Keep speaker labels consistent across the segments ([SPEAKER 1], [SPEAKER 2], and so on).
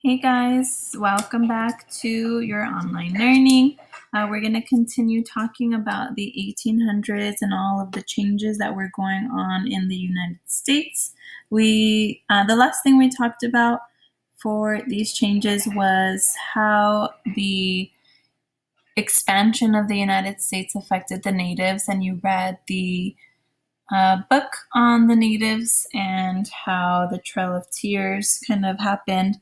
[SPEAKER 1] Hey guys, welcome back to your online learning. We're going to continue talking about the 1800s and all of the changes that were going on in the United States. The last thing we talked about for these changes was how the expansion of the United States affected the natives, and you read the book on the natives and how the Trail of Tears kind of happened.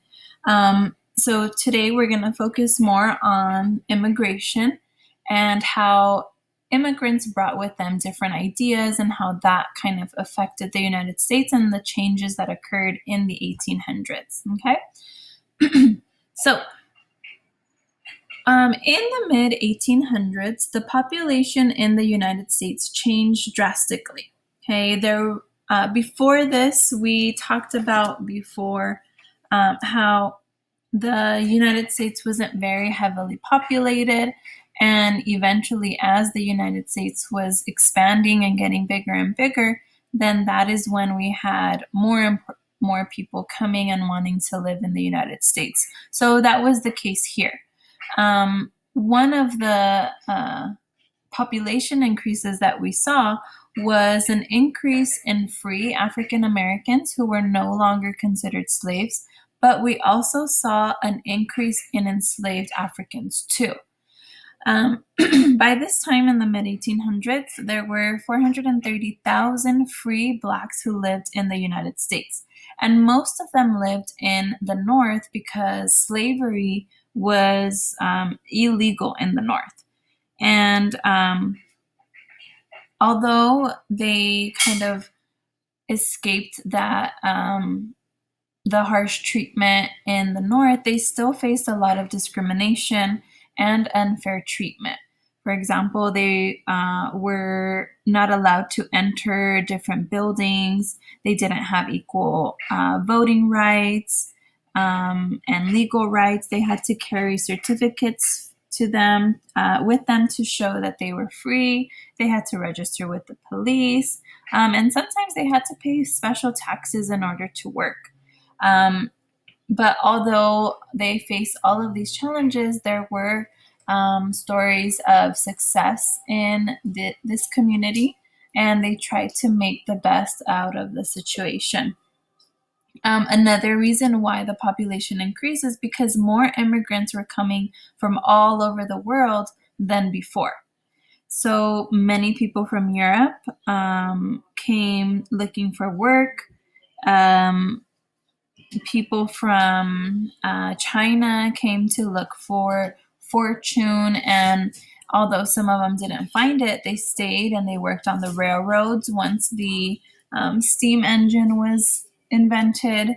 [SPEAKER 1] So today we're going to focus more on immigration and how immigrants brought with them different ideas and how that kind of affected the United States and the changes that occurred in the 1800s. Okay? So in the mid 1800s, the population in the United States changed drastically. Okay, before this, we talked about how the United States wasn't very heavily populated, and eventually, as the United States was expanding and getting bigger and bigger, then that is when we had more people coming and wanting to live in the United States. So that was the case here. One of the population increases that we saw was an increase in free African Americans who were no longer considered slaves, but we also saw an increase in enslaved Africans too. By this time in the mid 1800s, there were 430,000 free blacks who lived in the United States, and most of them lived in the North because slavery was illegal in the North. And although they kind of escaped that the harsh treatment in the North, they still faced a lot of discrimination and unfair treatment. For example, they were not allowed to enter different buildings. They didn't have equal voting rights and legal rights. They had to carry certificates with them to show that they were free. They had to register with the police, and sometimes they had to pay special taxes in order to work. But although they faced all of these challenges, there were stories of success in this community, and they tried to make the best out of the situation. Another reason why the population increased is because more immigrants were coming from all over the world than before. So many people from Europe came looking for work. People from China came to look for fortune, and although some of them didn't find it, they stayed and they worked on the railroads once the steam engine was invented.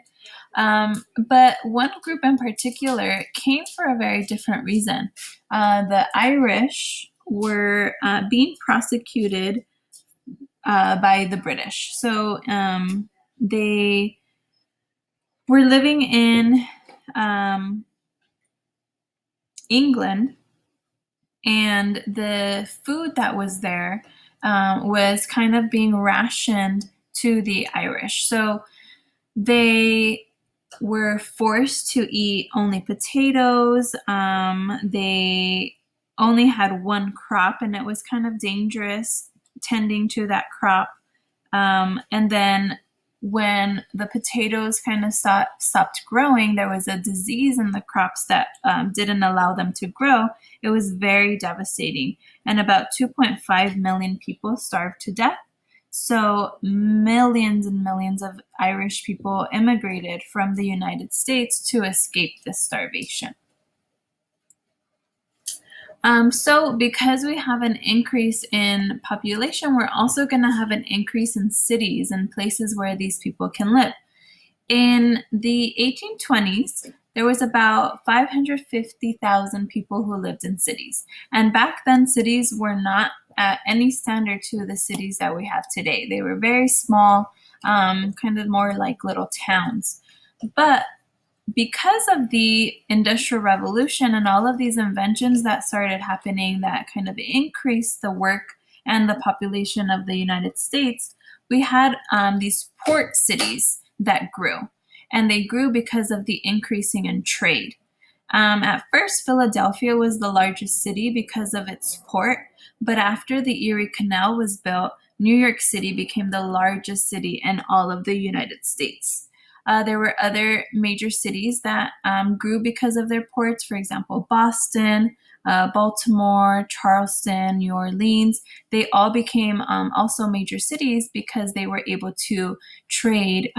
[SPEAKER 1] But one group in particular came for a very different reason. The Irish were being prosecuted by the British. So they were living in England, and the food that was there was kind of being rationed to the Irish. So they were forced to eat only potatoes. They only had one crop, and it was kind of dangerous tending to that crop. And then when the potatoes kind of stopped growing, there was a disease in the crops that didn't allow them to grow. It was very devastating. And about 2.5 million people starved to death. So millions and millions of Irish people immigrated from the United States to escape this starvation. So because we have an increase in population, we're also going to have an increase in cities and places where these people can live. In the 1820s, there was about 550,000 people who lived in cities. And back then, cities were not at any standard to the cities that we have today. They were very small, kind of more like little towns. But because of the Industrial Revolution and all of these inventions that started happening that kind of increased the work and the population of the United States, we had these port cities that grew. and they grew because of the increasing in trade. At first, Philadelphia was the largest city because of its port, but after the Erie Canal was built, New York City became the largest city in all of the United States. There were other major cities that grew because of their ports, for example, Boston, Baltimore, Charleston, New Orleans. They all became also major cities because they were able to trade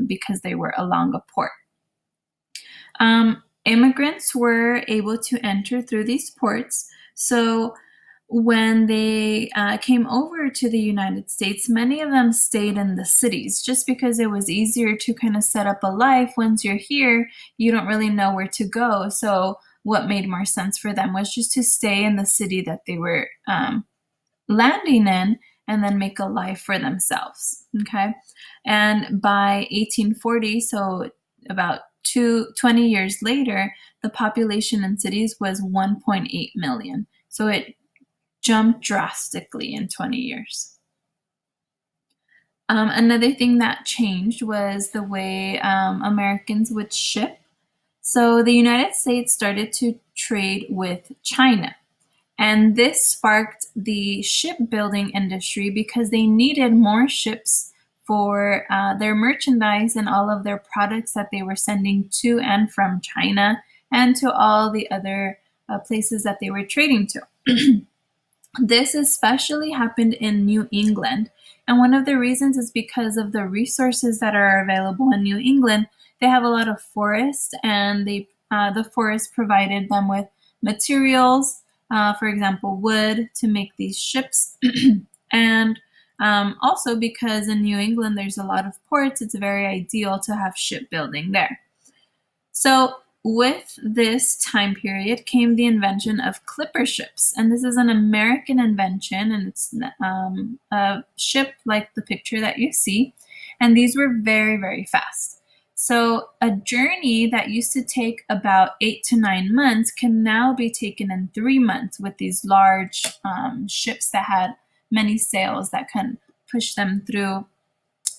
[SPEAKER 1] because they were along a port. Immigrants were able to enter through these ports. So when they came over to the United States, many of them stayed in the cities just because it was easier to kind of set up a life. Once you're here, you don't really know where to go. So what made more sense for them was just to stay in the city that they were landing in and then make a life for themselves. Okay. And by 1840, so about 20 years later, the population in cities was 1.8 million. So it jumped drastically in 20 years. Another thing that changed was the way Americans would ship. So the United States started to trade with China. And this sparked the shipbuilding industry because they needed more ships for their merchandise and all of their products that they were sending to and from China and to all the other places that they were trading to. This especially happened in New England. And one of the reasons is because of the resources that are available in New England. They have a lot of forest, and the forest provided them with materials, for example, wood to make these ships. And also because in New England there's a lot of ports, it's very ideal to have shipbuilding there. So with this time period came the invention of clipper ships. And this is an American invention, and it's a ship like the picture that you see. And these were very, very fast. So a journey that used to take about 8 to 9 months can now be taken in 3 months with these large ships that had many sails that can push them through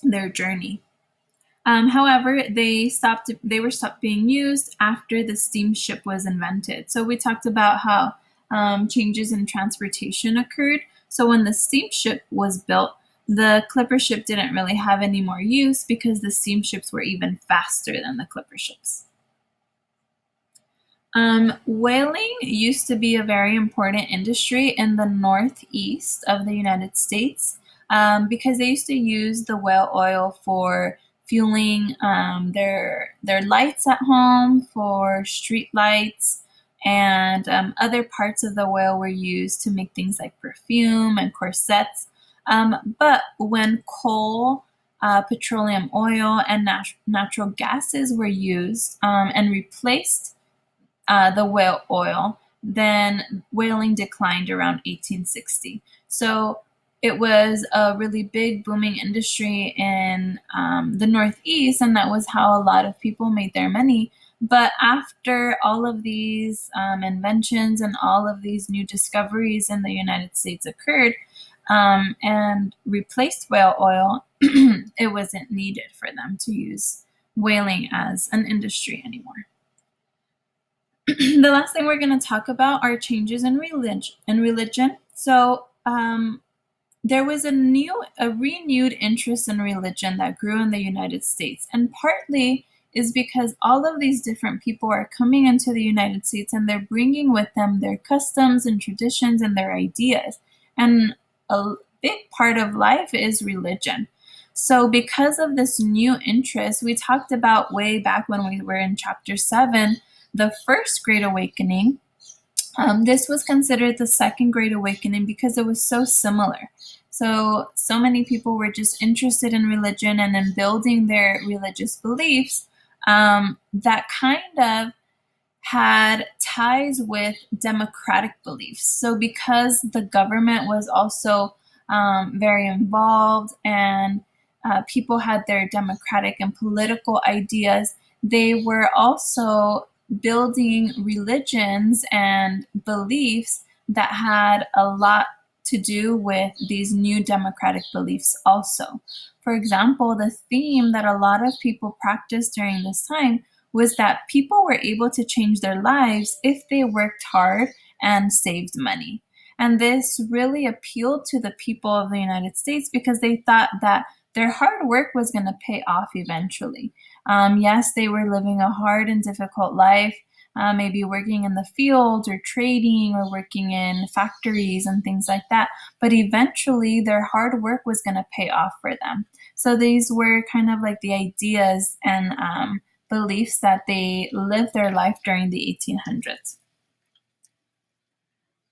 [SPEAKER 1] their journey. However, they were stopped being used after the steamship was invented. So we talked about how changes in transportation occurred. So when the steamship was built, the clipper ship didn't really have any more use because the steamships were even faster than the clipper ships. Whaling used to be a very important industry in the northeast of the United States because they used to use the whale oil for fueling their lights at home, for street lights, and other parts of the whale were used to make things like perfume and corsets. But when coal, petroleum oil, and natural gases were used and replaced the whale oil, then whaling declined around 1860. So it was a really big booming industry in the Northeast, and that was how a lot of people made their money. But after all of these inventions and all of these new discoveries in the United States occurred and replaced whale oil, it wasn't needed for them to use whaling as an industry anymore. The last thing we're going to talk about are changes in religion. So there was a renewed interest in religion that grew in the United States, and partly is because all of these different people are coming into the United States and they're bringing with them their customs and traditions and their ideas. And a big part of life is religion. So because of this new interest, we talked about way back when we were in chapter 7, the first Great Awakening. This was considered the second Great Awakening because it was so similar. So many people were just interested in religion and in building their religious beliefs that kind of had ties with democratic beliefs. So because the government was also very involved and people had their democratic and political ideas, they were also building religions and beliefs that had a lot to do with these new democratic beliefs also. For example, the theme that a lot of people practiced during this time was that people were able to change their lives if they worked hard and saved money. And this really appealed to the people of the United States because they thought that their hard work was going to pay off eventually. Yes, they were living a hard and difficult life, maybe working in the fields or trading or working in factories and things like that. But eventually, their hard work was going to pay off for them. So these were kind of like the ideas and beliefs that they lived their life during the 1800s.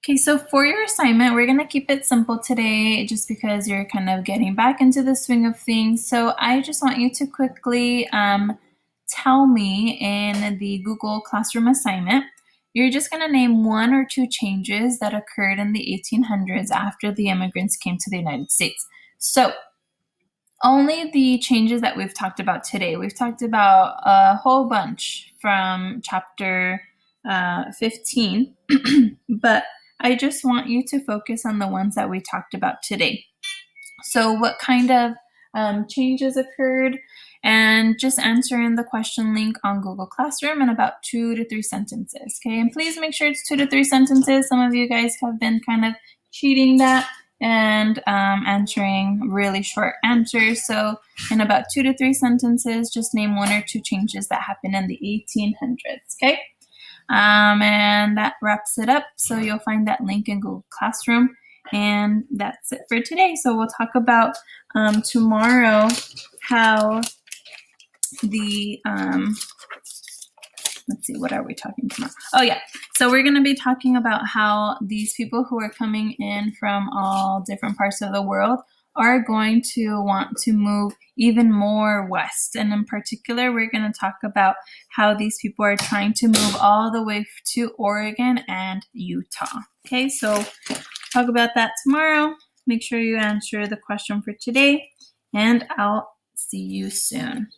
[SPEAKER 1] Okay, so for your assignment, we're going to keep it simple today just because you're kind of getting back into the swing of things. So I just want you to quickly tell me in the Google Classroom assignment, you're just going to name one or two changes that occurred in the 1800s after the immigrants came to the United States. So only the changes that we've talked about today. We've talked about a whole bunch from chapter 15, but I just want you to focus on the ones that we talked about today. So what kind of changes occurred, and just answer in the question link on Google Classroom in about 2 to 3 sentences, okay? And please make sure it's 2 to 3 sentences. Some of you guys have been kind of cheating that and answering really short answers. So in about 2 to 3 sentences, just name one or two changes that happened in the 1800s, okay? And that wraps it up. So you'll find that link in Google Classroom. And that's it for today. So we'll talk about tomorrow how the, let's see, what are we talking tomorrow? Oh yeah, so we're going to be talking about how these people who are coming in from all different parts of the world are going to want to move even more west. And in particular, we're going to talk about how these people are trying to move all the way to Oregon and Utah. Okay, so talk about that tomorrow. Make sure you answer the question for today, and I'll see you soon.